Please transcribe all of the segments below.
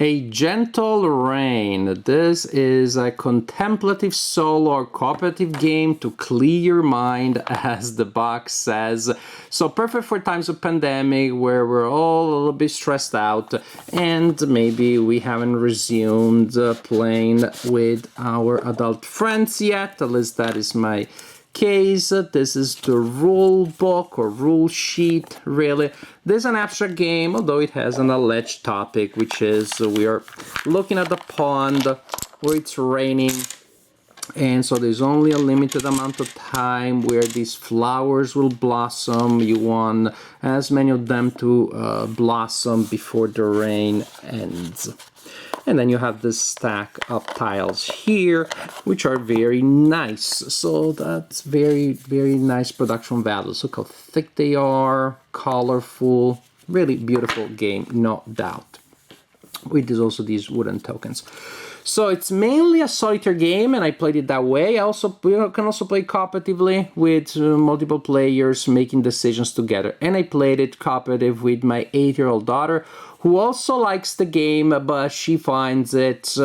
A Gentle Rain. This is a contemplative solo or cooperative game to clear your mind, as the box says. So perfect for times of pandemic where we're all a little bit stressed out and maybe we haven't resumed playing with our adult friends yet. At least that is my case. This is the rule book or rule sheet, really. This is an abstract game, although it has an alleged topic, which is we are looking at the pond where it's raining, and so there's only a limited amount of time where these flowers will blossom. You want as many of them to blossom before the rain ends. And then you have this stack of tiles here, which are very nice. So that's very, very nice production values. Look how thick they are, colorful, really beautiful game, no doubt. With these wooden tokens. So it's mainly a solitaire game, and I played it that way. You can also play cooperatively with multiple players making decisions together. And I played it cooperative with my 8-year-old daughter, who also likes the game, but she finds it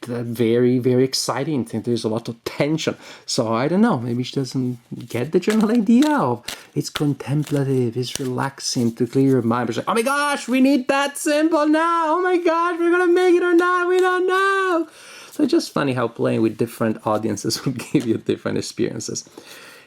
very, very exciting. I think there's a lot of tension. So I don't know, maybe she doesn't get the general idea of it's contemplative, it's relaxing to clear your mind. But like, oh my gosh, we need that symbol now. Oh my gosh, we're gonna make it or not, we don't know. So it's just funny how playing with different audiences will give you different experiences.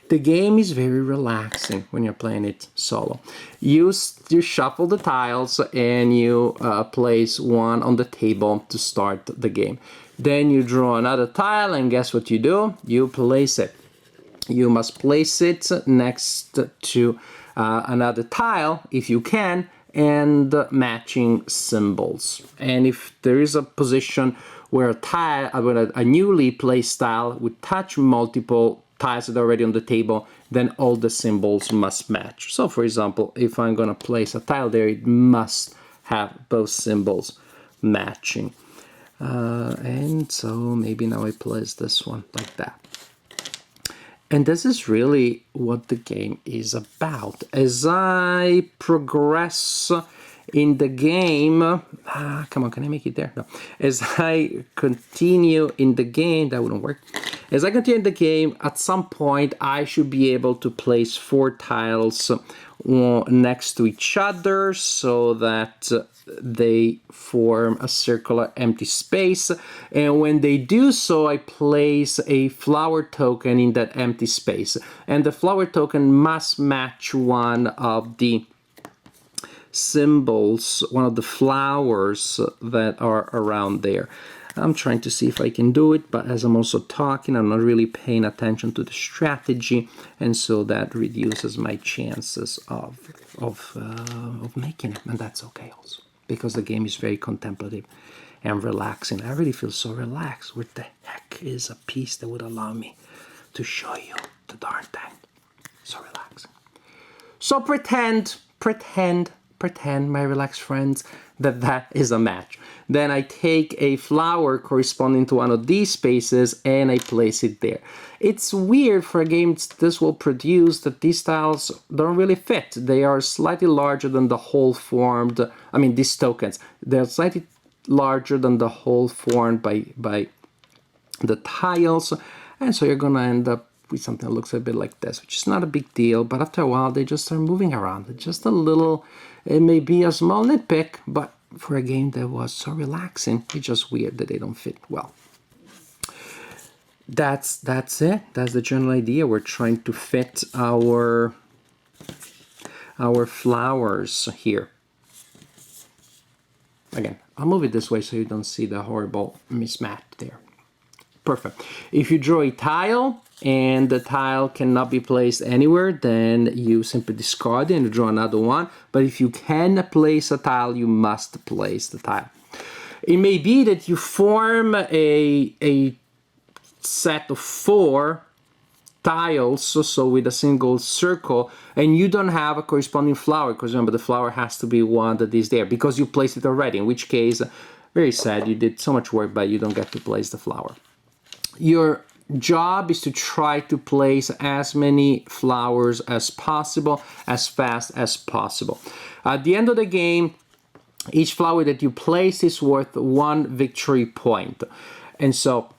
The game is very relaxing when you're playing it solo. You shuffle the tiles and you place one on the table to start the game. Then you draw another tile, and guess what you do? You place it. You must place it next to another tile, if you can, and matching symbols. And if there is a position where a newly placed tile would touch multiple tiles that are already on the table, then all the symbols must match. So for example, if I'm going to place a tile there, it must have both symbols matching. And so maybe now I place this one like that. And this is really what the game is about. As I progress in the game, come on, can I make it there? No. As I continue in the game, that wouldn't work. As I continue in the game, at some point I should be able to place 4 tiles next to each other so that they form a circular empty space. And when they do so, I place a flower token in that empty space. And the flower token must match one of the symbols, one of the flowers that are around there. I'm trying to see if I can do it, but as I'm also talking, I'm not really paying attention to the strategy, and so that reduces my chances of making it, and that's okay also, because the game is very contemplative and relaxing. I really feel so relaxed. What the heck is a piece that would allow me to show you the darn thing? So relaxing. So pretend, my relaxed friends, that is a match. Then I take a flower corresponding to one of these spaces and I place it there. It's weird for a game this will produce that these tiles don't really fit. They are slightly larger than the hole formed, I mean these tokens, they're slightly larger than the hole formed by the tiles, and so you're gonna end up with something that looks a bit like this, which is not a big deal, but after a while they just start moving around. It's just a little, it may be a small nitpick, but for a game that was so relaxing, it's just weird that they don't fit well. That's it. That's the general idea. We're trying to fit our flowers here. Again, I'll move it this way so you don't see the horrible mismatch there. Perfect. If you draw a tile and the tile cannot be placed anywhere, then you simply discard it and draw another one. But if you can place a tile, you must place the tile. It may be that you form a set of 4 tiles, so with a single circle, and you don't have a corresponding flower, because remember the flower has to be one that is there because you placed it already, in which case, very sad, you did so much work but you don't get to place the flower. Your job is to try to place as many flowers as possible, as fast as possible. At the end of the game, Each flower that you place is worth 1 victory point. And so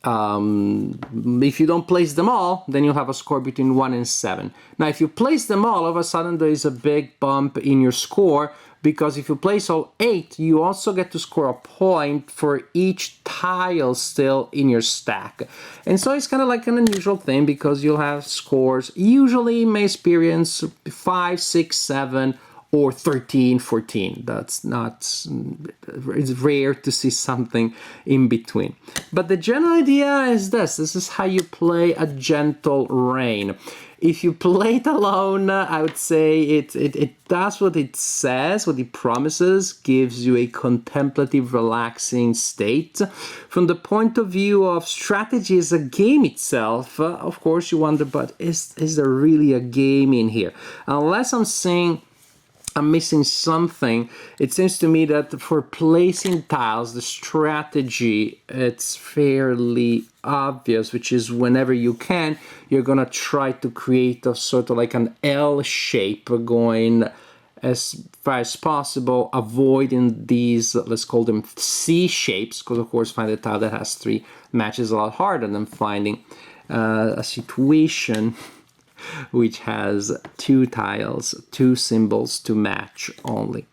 if you don't place them all, then you'll have a score between 1 and 7. Now, if you place them all of a sudden there is a big bump in your score, because if you place all 8, you also get to score a point for each tile still in your stack. And so it's kind of like an unusual thing, because you'll have scores, usually in my experience, 5, 6, 7, or 13, 14. That's not, it's rare to see something in between. But the general idea is this is how you play a Gentle Rain. If you play it alone, I would say it does what it says, what it promises, gives you a contemplative, relaxing state. From the point of view of strategy as a game itself, of course you wonder, but is there really a game in here? Unless I'm saying I'm missing something, it seems to me that for placing tiles, the strategy, it's fairly obvious, which is whenever you can, you're gonna try to create a sort of like an L shape, going as far as possible, avoiding these, let's call them C shapes, because of course finding a tile that has 3 matches a lot harder than finding a situation which has 2 tiles, 2 symbols to match only.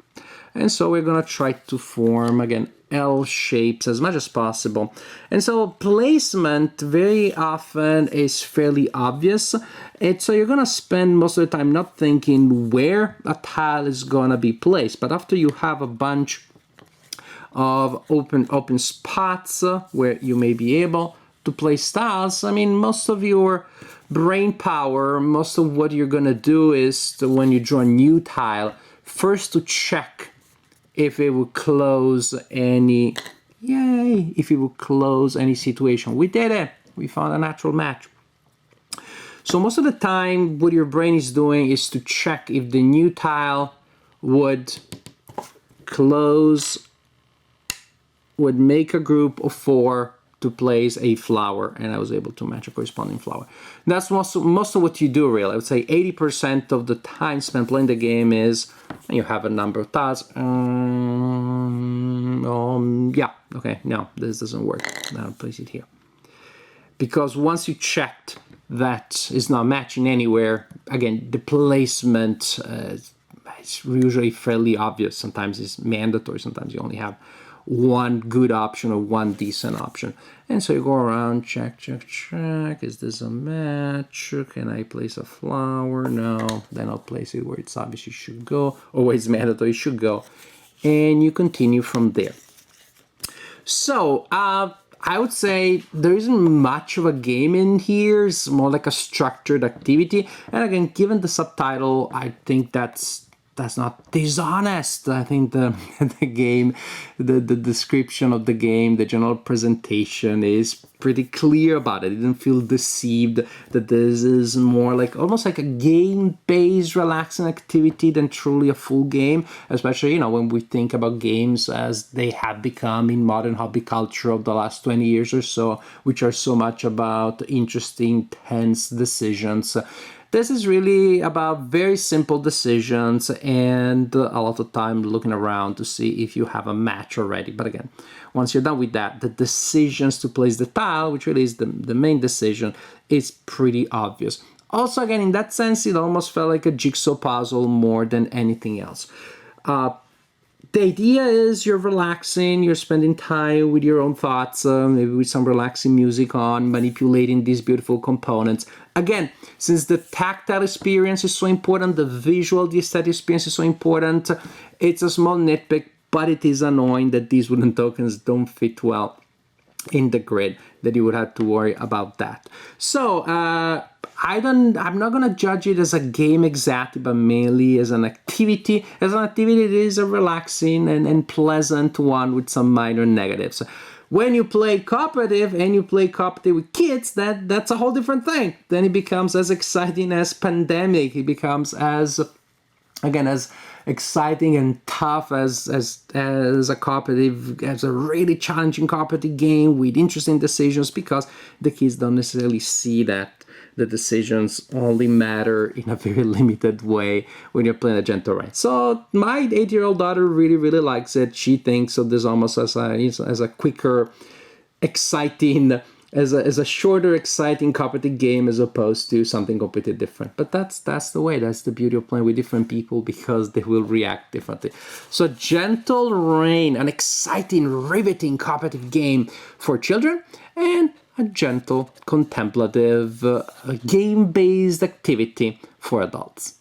And so we're going to try to form, again, L shapes as much as possible. And so placement very often is fairly obvious. So you're going to spend most of the time not thinking where a tile is going to be placed. But after you have a bunch of open spots where you may be able to place tiles, I mean, most of your brain power, most of what you're going to do is to, when you draw a new tile, first to check if it will close any, if it will close any situation. We did it. We found a natural match. So most of the time, what your brain is doing is to check if the new tile would close, would make a group of 4 to place a flower, and I was able to match a corresponding flower. That's most of what you do, really. I would say 80% of the time spent playing the game is, you have a number of tiles. Yeah, okay, no, this doesn't work. Now I'll place it here. Because once you checked that it's not matching anywhere, again, the placement is usually fairly obvious. Sometimes it's mandatory, sometimes you only have one good option or one decent option. And so you go around, check, is this a match? Can I place a flower? No. Then I'll place it where it's obvious it should go, or where it's mandatory it should go. And you continue from there. So, I would say there isn't much of a game in here. It's more like a structured activity. And again, given the subtitle, I think that's not dishonest. I think the game, the description of the game, the general presentation is pretty clear about it. I didn't feel deceived that this is more like almost like a game-based relaxing activity than truly a full game, especially, when we think about games as they have become in modern hobby culture of the last 20 years or so, which are so much about interesting, tense decisions. This is really about very simple decisions and a lot of time looking around to see if you have a match already. But again, once you're done with that, the decisions to place the tile, which really is the main decision, is pretty obvious. Also, again, in that sense, it almost felt like a jigsaw puzzle more than anything else. The idea is you're relaxing, you're spending time with your own thoughts, maybe with some relaxing music on, manipulating these beautiful components. Again, since the tactile experience is so important, the visual, the aesthetic experience is so important, it's a small nitpick, but it is annoying that these wooden tokens don't fit well in the grid, that you would have to worry about that. So, I'm not going to judge it as a game exactly, but mainly as an activity. As an activity, it is a relaxing and pleasant one with some minor negatives. When you play cooperative and you play cooperative with kids, that's a whole different thing. Then it becomes as exciting as Pandemic. It becomes as exciting and tough as a cooperative, as a really challenging cooperative game with interesting decisions, because the kids don't necessarily see that the decisions only matter in a very limited way when you're playing a Gentle Rain. So my 8-year-old daughter really, really likes it. She thinks of this almost as a quicker, exciting, as a shorter, exciting competitive game as opposed to something completely different. But that's the way. That's the beauty of playing with different people, because they will react differently. So Gentle Rain, an exciting, riveting competitive game for children, and a gentle, contemplative, game-based activity for adults.